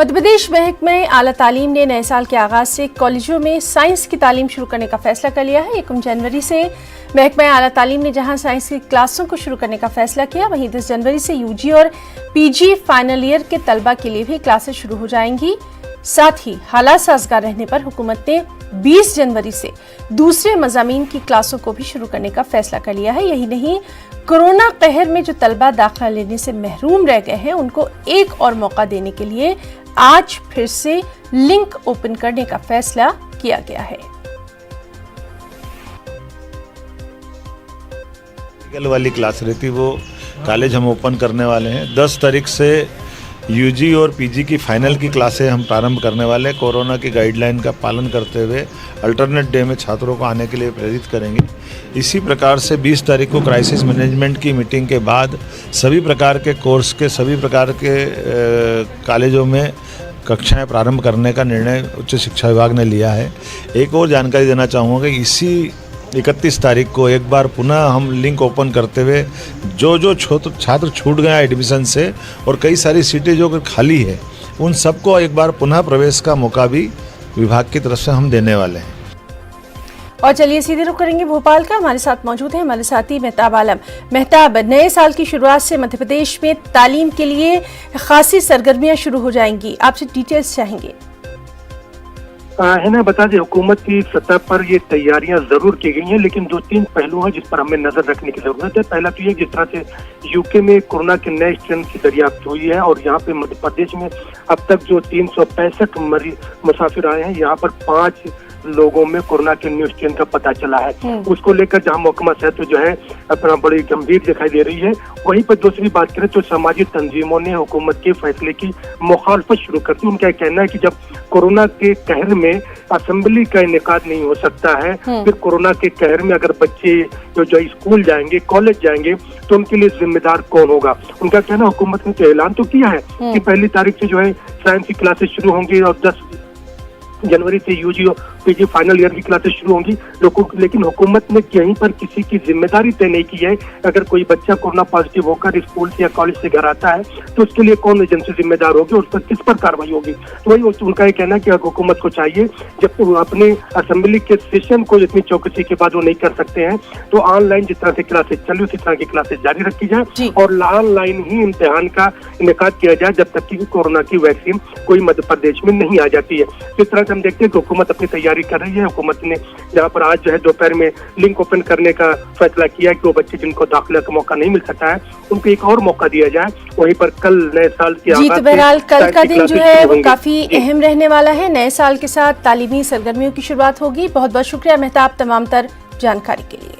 मध्य प्रदेश महकमे आला तालीम ने नए साल के आगाज से कॉलेजों में साइंस की तालीम शुरू करने का फैसला कर लिया है। 1 जनवरी से महकमे आला तालीम ने जहां साइंस की क्लासों को शुरू करने का फैसला किया, वहीं 10 जनवरी से यूजी और पीजी फाइनल ईयर के तलबा के लिए भी क्लासेस शुरू हो जाएंगी। साथ ही हालात साजगार रहने पर हुकूमत ने 20 जनवरी से दूसरे मज़ामीन की क्लासों को भी शुरू करने का फैसला कर लिया है। यही नहीं, कोरोना कहर में जो तलबा दाखिला लेने से महरूम रह गए हैं, उनको एक और मौका देने के लिए आज फिर से लिंक ओपन करने का फैसला किया गया है। वाली क्लास रहती वो कॉलेज हम ओपन करने वाले हैं। 10 तारीख से यूजी और पीजी की फाइनल की क्लासें हम प्रारंभ करने वाले हैं। कोरोना की गाइडलाइन का पालन करते हुए अल्टरनेट डे में छात्रों को आने के लिए प्रेरित करेंगे। इसी प्रकार से 20 तारीख को क्राइसिस मैनेजमेंट की मीटिंग के बाद सभी प्रकार के कोर्स के सभी प्रकार के कॉलेजों में कक्षाएं प्रारंभ करने का निर्णय उच्च शिक्षा विभाग ने लिया है। एक और जानकारी देना चाहूँगा कि इसी 31 तारीख को एक बार पुनः हम लिंक ओपन करते हुए जो छात्र छूट गए एडमिशन से और कई सारी सीटें जो खाली है, उन सबको एक बार पुनः प्रवेश का मौका भी विभाग की तरफ से हम देने वाले हैं। और चलिए सीधे रुख करेंगे भोपाल का। हमारे साथ मौजूद हैं हमारे साथी मेहताब आलम। मेहताब, नए साल की शुरुआत से मध्य प्रदेश में तालीम के लिए खासी सरगर्मियां शुरू हो जाएंगी, आपसे डिटेल्स चाहेंगे। है ना, बता दें हुकूमत की सतह पर ये तैयारियां जरूर की गई हैं, लेकिन 2-3 पहलू हैं जिस पर हमें नजर रखने की जरूरत है। पहला तो ये, जिस तरह से यूके में कोरोना के नए स्ट्रेन की दरियाफ्त हुई है और यहाँ पे मध्य प्रदेश में अब तक जो 365 मुसाफिर आए हैं, यहाँ पर 5 लोगों में कोरोना के न्यू स्ट्रेन का पता चला है। उसको लेकर जहां महकमा सेहत जो है अपना बड़ी गंभीर दिखाई दे रही है। वहीं पर दूसरी बात करें तो सामाजिक तंजीमों ने हुकूमत के फैसले की मुखालफत शुरू कर दी। उनका कहना है कि जब कोरोना के कहर में असेंबली का इनेकाद नहीं हो सकता है, फिर कोरोना के कहर में अगर बच्चे जो स्कूल जाएंगे, कॉलेज जाएंगे, तो उनके लिए जिम्मेदार कौन होगा। उनका कहना, हुकूमत ने तो ऐलान तो किया है कि 1 तारीख से जो है साइंस की क्लासेस शुरू होंगी और 10 जनवरी से यूजी और पीजी फाइनल ईयर की क्लासेस शुरू होंगी, लेकिन हुकूमत ने कहीं पर किसी की जिम्मेदारी तय नहीं की है। अगर कोई बच्चा कोरोना पॉजिटिव होकर स्कूल से या कॉलेज से घर आता है तो उसके लिए कौन एजेंसी जिम्मेदार होगी, उस पर किस पर कार्रवाई होगी। तो वही उनका ये कहना है कि हुकूमत को चाहिए, जब अपने असेंबली के सेशन को इतनी चौकसी के बाद वो नहीं कर सकते हैं, तो ऑनलाइन जिस तरह से क्लासेस चली उसी तरह की क्लासेस जारी रखी जाए और ऑनलाइन ही इम्तिहान का इनेकाद किया जाए जब तक कि कोरोना की वैक्सीन कोई मध्य प्रदेश में नहीं आ जाती है। इस तरह से हम देखते हैं कि हुकूमत अपनी तैयारी कर रही है। हुकूमत ने जहाँ पर आज जो है दोपहर में लिंक ओपन करने का फैसला किया कि वो बच्चे जिनको दाखिला का मौका नहीं मिल सकता है, उनको एक और मौका दिया जाए। वहीं पर कल नए साल की जी, तो बहरहाल कल का दिन जो है वो काफी अहम रहने वाला है। नए साल के साथ तालीमी सरगर्मियों की शुरुआत होगी। बहुत बहुत शुक्रिया मेहताब तमाम तर जानकारी के लिए।